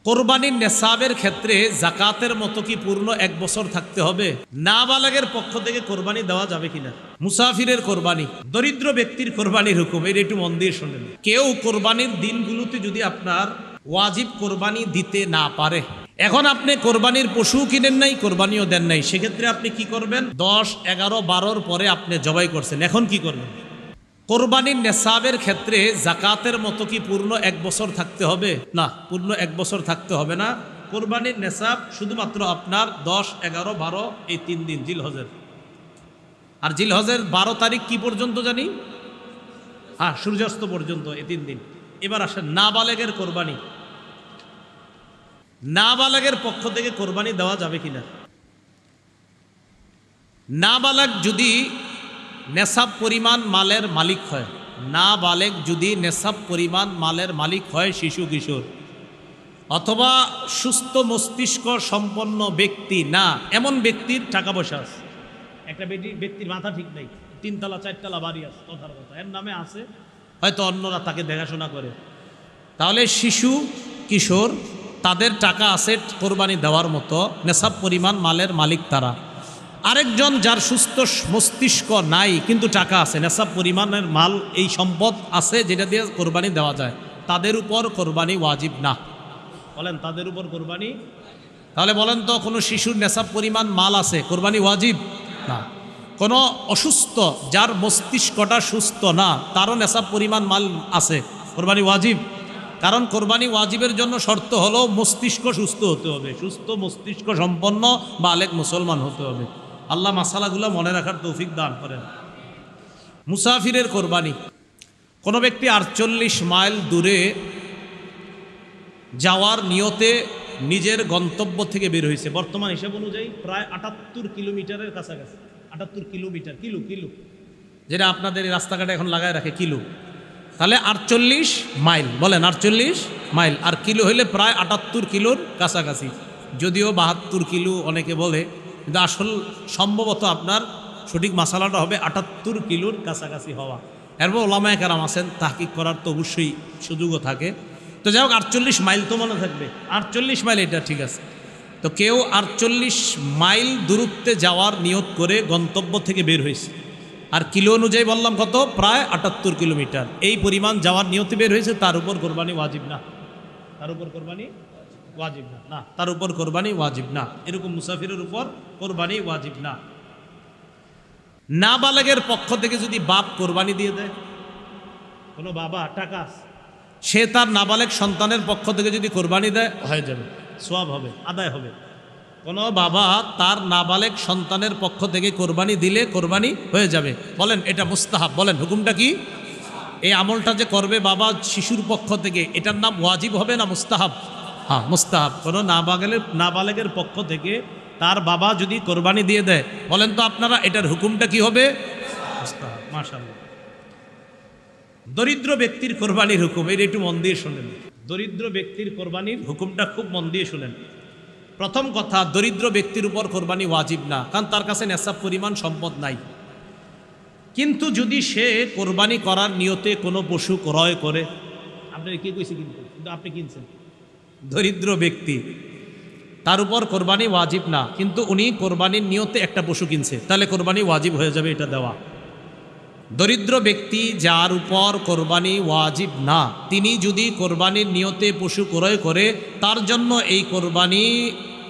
কোরবানির নেসাবের ক্ষেত্রে জাকাতের মতো কি পূর্ণ 1 বছর থাকতে হবে? নাবালেগের পক্ষ থেকে কোরবানি দেওয়া যাবে কিনা? মুসাফিরের কোরবানি, দরিদ্র ব্যক্তির কোরবানির হুকুম, এটা একটু মন দিয়ে শোনেন। কেউ কোরবানির দিনগুলোতে যদি আপনার ওয়াজিব কোরবানি দিতে না পারে, এখন আপনি কোরবানির পশু কিনেন নাই, কোরবানিও দেন নাই, সেক্ষেত্রে আপনি কি করবেন? 10, 11, 12 পরে আপনি জবাই করছেন, এখন কি করবেন? কোরবানির নেসাবের ক্ষেত্রে জাকাতের মতো কি পূর্ণ 1 বছর থাকতে হবে? না, পূর্ণ 1 বছর থাকতে হবে না। কোরবানির নেসাব শুধুমাত্র আপনার 10, 11, 12 এই 3 দিন জিলহজের। আর জিলহজের 12 তারিখ কি পর্যন্ত জানি? সূর্যাস্ত পর্যন্ত, এই 3 দিন। এবার আসেন নাবালেগের কোরবানি। নাবালেগের পক্ষ থেকে কোরবানি দেওয়া যাবে কিনা? নাবালেগ যদি নেসাব পরিমাণ মালের মালিক হয়, নাবালেগ যদি নেসাব পরিমাণ মালের মালিক হয়, শিশু কিশোর অথবা সুস্থ মস্তিষ্ক সম্পন্ন ব্যক্তি না, এমন ব্যক্তির টাকা পয়সা আছে। একটা ব্যক্তির মাথা ঠিক নেই, 3 তলা 4 তলা বাড়ি আছে, কথার কথা এর নামে আছে, হয়তো অন্যরা তাকে দেখাশোনা করে, তাহলে শিশু কিশোর তাদের টাকা আছে কোরবানি দেওয়ার মতো, নেসাব পরিমাণ মালের মালিক তারা। আরেকজন যার সুস্থ মস্তিষ্ক নাই কিন্তু টাকা আছে, নেসাব পরিমাণের মাল, এই সম্পদ আছে যেটা দিয়ে কোরবানি দেওয়া যায়, তাদের উপর কোরবানি ওয়াজিব না। বলেন তাদের উপর কোরবানি? তাহলে বলেন তো, কোনো শিশুর নেসাব পরিমাণ মাল আছে, কোরবানি ওয়াজিব না। কোনো অসুস্থ যার মস্তিষ্কটা সুস্থ না, তারও নেসাব পরিমাণ মাল আছে, কোরবানি ওয়াজিব। কারণ কোরবানি ওয়াজিবের জন্য শর্ত হলো মস্তিষ্ক সুস্থ হতে হবে, সুস্থ মস্তিষ্ক সম্পন্ন বালেগ মুসলমান হতে হবে। আল্লাহ মাসালাগুলো মনে রাখার তৌফিক দান করেন। মুসাফিরের কোরবানি, কোনো ব্যক্তি 48 মাইল দূরে যাওয়ার নিয়তে নিজের গন্তব্য থেকে বের হয়েছে, বর্তমান হিসাব অনুযায়ী প্রায় 78 কিলোমিটারের কাছাকাছি। 78 কিলোমিটার, কিলো যেটা আপনাদের এই রাস্তাঘাটে এখন লাগায় রাখে কিলো, তাহলে 48 মাইল, বলেন 48 মাইল, আর কিলো হইলে প্রায় 78 কিলোর কাছাকাছি। যদিও 72 কিলো অনেকে বলে, কিন্তু আসল সম্ভবত আপনার সঠিক মাসালাটা হবে 78 কিলোর কাছাকাছি হওয়া। এরপর ওলামায়ে কেরাম আছেন, তাহকিক করার তো অবশ্যই সুযোগও থাকে। তো যাই হোক, 48 মাইল তো মনে থাকবে, 48 মাইল এটা ঠিক আছে। তো কেউ 48 মাইল দূরত্বে যাওয়ার নিয়ত করে গন্তব্য থেকে বের হয়েছে, আর কিলো অনুযায়ী বললাম কত, প্রায় 78 কিলোমিটার, এই পরিমাণ যাওয়ার নিয়তে বের হয়েছে, তার উপর কোরবানি ওয়াজিব না। তার উপর কোরবানি ওয়াজিব না, না, তার উপর কোরবানি ওয়াজিব না। এরকম মুসাফিরের উপর কোরবানি ওয়াজিব না। নাবালেগের পক্ষ থেকে যদি বাপ কোরবানি দিয়ে দেয়, কোনো বাবা টাকা আছে, সে তার নাবালেগ সন্তানের পক্ষ থেকে যদি কোরবানি দেয়, হয়ে যাবে, সওয়াব হবে, আদায় হবে। কোনো বাবা তার নাবালেগ সন্তানের পক্ষ থেকে কোরবানি দিলে কোরবানি হয়ে যাবে। বলেন এটা মুস্তাহাব, বলেন হুকুমটা কি? এই আমলটা যে করবে বাবা শিশুর পক্ষ থেকে, এটার নাম ওয়াজিব হবে না মুস্তাহাব? মুস্তাহাব। কোনো নাবালেগের পক্ষ থেকে তার বাবা যদি কোরবানি দিয়ে দেয়, বলেন তো আপনারা এটার হুকুমটা কি হবে? মুস্তাহাব। মাশাআল্লাহ। দরিদ্র ব্যক্তির কোরবানির হুকুম, এটা একটু মন দিয়ে শোনেন। দরিদ্র ব্যক্তির কোরবানির হুকুমটা খুব মন দিয়ে শোনেন। প্রথম কথা, দরিদ্র ব্যক্তির উপর কোরবানি ওয়াজিব না, কারণ তার কাছে নেসাব পরিমাণ সম্পদ নাই। কিন্তু যদি সে কোরবানি করার নিয়তে কোনো পশু ক্রয় করে, আপনি কি কইছে, কিন্তু আপনি কিনছেন, দরিদ্র ব্যক্তি, তার উপর কোরবানি ওয়াজিব না, কিন্তু উনি কোরবানির নিয়তে একটা পশু কিনছে, তাহলে কোরবানি ওয়াজিব হয়ে যাবে এটা দেওয়া। দরিদ্র ব্যক্তি যার উপর কোরবানি ওয়াজিব না, তিনি যদি কোরবানির নিয়তে পশু ক্রয় করে, তার জন্য এই কোরবানি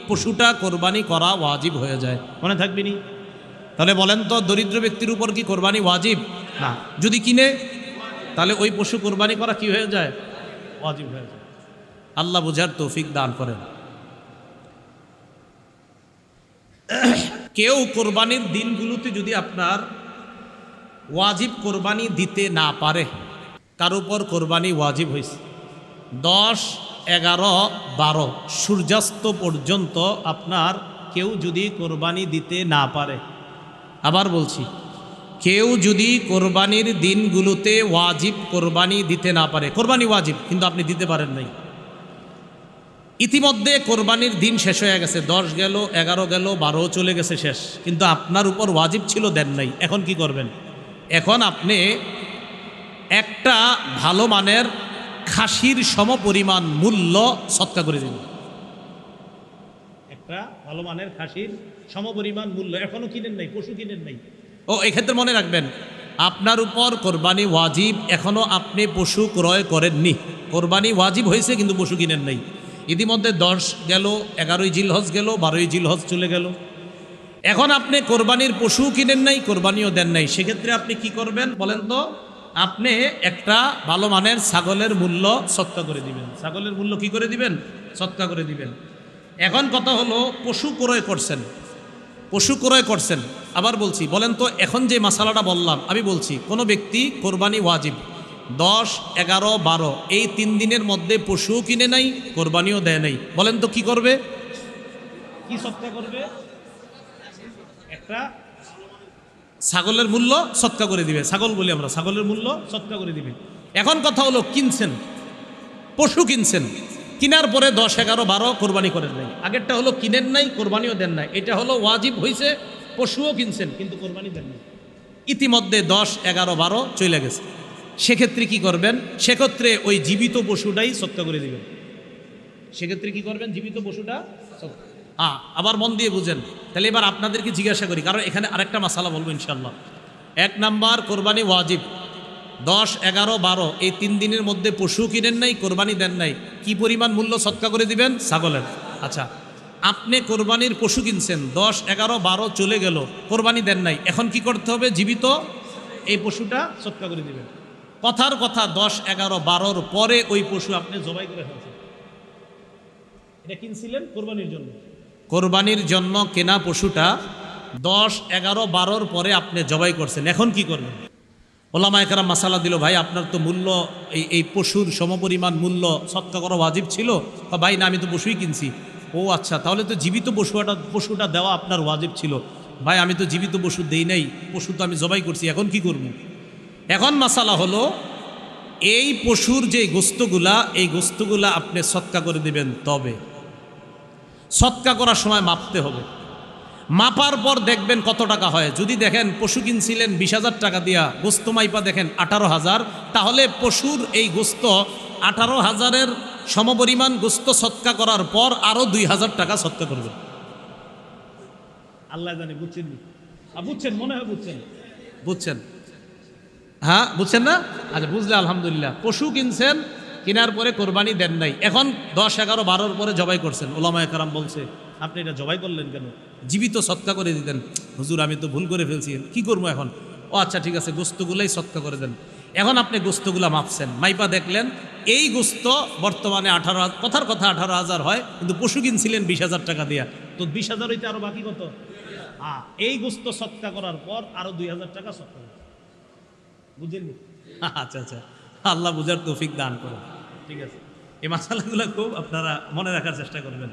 পশুটা কোরবানি করা ওয়াজিব হয়ে যায়। মনে থাকবে নি? তাহলে বলেন তো, দরিদ্র ব্যক্তির উপর কি কোরবানি ওয়াজিব? না। যদি কিনে, তাহলে ওই পশু কোরবানি করা কি হয়ে যায়? ওয়াজিব হয়ে যায়। আল্লাহ বুঝার তৌফিক দান করেন। কেউ কোরবানির দিনগুলোতে যদি আপনার ওয়াজিব কোরবানি দিতে না পারে, তার উপর কোরবানি ওয়াজিব হয়েছে 10, 11, 12 সূর্যাস্ত পর্যন্ত আপনার কেউ যদি কোরবানি দিতে না পারে, আবার বলছি, কেউ যদি কোরবানির দিনগুলোতে ওয়াজিব কোরবানি দিতে না পারে, কোরবানি ওয়াজিব কিন্তু আপনি দিতে পারেন নাই, ইতিমধ্যে কোরবানির দিন শেষ হয়ে গেছে, 10 গেল, 11 গেল, 12 চলে গেছে, শেষ, কিন্তু আপনার উপর ওয়াজিব ছিল, দেন নাই, এখন কি করবেন? এখন আপনি একটা ভালো মানের খাসির সমপরিমাণ মূল্য সৎকা করে দিবেন। একটা ভালো মানের খাসির সমপরিমাণ মূল্য, এখনো কিনেন নাই, পশু কিনেন নাই। ও এক্ষেত্রে মনে রাখবেন, আপনার উপর কোরবানি ওয়াজিব, এখনো আপনি পশু ক্রয় করেননি। কোরবানি ওয়াজিব হয়েছে কিন্তু পশু কিনেন নাই। ইতিমধ্যে 10 গেল, 11ই জিলহজ গেল, 12ই জিলহজ চলে গেল। এখন আপনি কোরবানির পশু কিনেন নাই, কোরবানিও দেন নাই। সেক্ষেত্রে আপনি কি করবেন বলেন তো? আপনি একটা ভালো মানের ছাগলের মূল্য সৎকা করে দিবেন। ছাগলের মূল্য কি করে দিবেন? সৎকা করে দিবেন। এখন কথা হলো, পশু ক্রয় করছেন, পশু ক্রয় করছেন। আবার বলছি, বলেন তো, এখন যে মাসালাটা বললাম আমি বলছি, কোনো ব্যক্তি কোরবানি ওয়াজিব 10, 11, 12 এই 3 দিনের মধ্যে পশু কিনে নাই, কোরবানিও দেয় নাই, বলেন তো কি করবে? কি সৎকা করবে? একটা ছাগলের মূল্য সৎকা করে দিবে। ছাগল বলি আমরা, ছাগলের মূল্য সৎকা করে দিবে। এখন কথা হলো, কিনছেন, পশু কিনছেন, কিনার পরে 10, 11, 12 কোরবানি করেন নাই। আগেরটা হলো কিনেন নাই, কোরবানিও দেন নাই। এটা হলো ওয়াজিব হয়েছে, পশুও কিনছেন কিন্তু কোরবানি দেন নাই। ইতিমধ্যে 10, 11, 12 চলে গেছে। সেক্ষেত্রে কি করবেন? সেক্ষেত্রে ওই জীবিত পশুটাই সৎকা করে দিবেন। সেক্ষেত্রে কি করবেন? জীবিত পশুটা। আবার মন দিয়ে বুঝেন। তাহলে এবার আপনাদেরকে জিজ্ঞাসা করি, কারণ এখানে আরেকটা মাসালা বলবো ইনশাল্লাহ। 1 নাম্বার, কোরবানি ওয়াজিব 10, 11, 12 এই 3 দিনের মধ্যে পশু কিনেন নাই, কোরবানি দেন নাই, কি পরিমাণ মূল্য সৎকা করে দিবেন? ছাগলের। আচ্ছা, আপনি কোরবানির পশু কিনছেন, 10, 11, 12 চলে গেল, কোরবানি দেন নাই, এখন কি করতে হবে? জীবিত এই পশুটা সৎকা করে দিবেন। কথার কথা, 10, 11, 12 পরে ওই পশু আপনি জবাই করে ফেলছেন। এটা কিনছিলেন কোরবানির জন্য, কোরবানির জন্য কেনা পশুটা 10, 11, 12 পরে আপনি জবাই করছেন। এখন কি করবেন? ওলামায়ে কেরাম মাসালা দিল, ভাই আপনার তো মূল্য এই পশুর সমপরিমাণ মূল্য সৎকা করা ওয়াজিব ছিল। ভাই না, আমি তো পশুই কিনছি। ও আচ্ছা, তাহলে তো জীবিত পশুটা দেওয়া আপনার ওয়াজিব ছিল। ভাই আমি তো জীবিত পশু দেই নাই, পশু তো আমি জবাই করছি, এখন কি করব? এখন মাসালা হলো, এই পশুর যে গোস্তগুলা, এই গোস্তগুলা আপনি সৎকা করে দিবেন। তবে সৎকা করার সময় মাপতে হবে। মাপার পর দেখবেন কত টাকা হয়। যদি দেখেন পশু কিনছিলেন 20,000 টাকা দিয়া, গোস্ত মাইপা দেখেন 18,000, তাহলে পশুর এই গোস্ত 18,000-এর সমপরিমাণ গোস্ত সৎকা করার পর আরও 2,000 টাকা সৎকা করবেন। আল্লাহ জানে, বুঝছেন? বুঝছেন, মনে হয় বুঝছেন। বুঝছেন? হ্যাঁ, বুঝছেন না? আচ্ছা, বুঝলে আলহামদুলিল্লাহ। পশু কিনছেন, কেনার পরে কোরবানি দেন নাই, এখন 10, 11, 12 পরে জবাই করছেন। ওলামায়ে কেরাম বলছে, আপনি এটা জবাই করলেন কেন? জীবিত সৎকা করে দিতেন। হুজুর আমি তো ভুল করে ফেলছি, কি করবো এখন? ও আচ্ছা ঠিক আছে, গোস্তগুলাই সৎকা করে দেন। এখন আপনি গোস্তগুলা মাপছেন, মাইপা দেখলেন এই গোস্ত বর্তমানে 18, কথার কথা 18,000 হয়, কিন্তু পশু কিনছিলেন 20,000 টাকা দিয়া, তো 20,000 হইতে আরো বাকি কত? এই গোস্ত সৎকা করার পর আরো 2,000 টাকা সৎকা। বুঝলেন? আচ্ছা আচ্ছা, আল্লাহ বুঝার তৌফিক দান করুন। ঠিক আছে, এই মাসালাগুলো খুব আপনারা মনে রাখার চেষ্টা করবেন।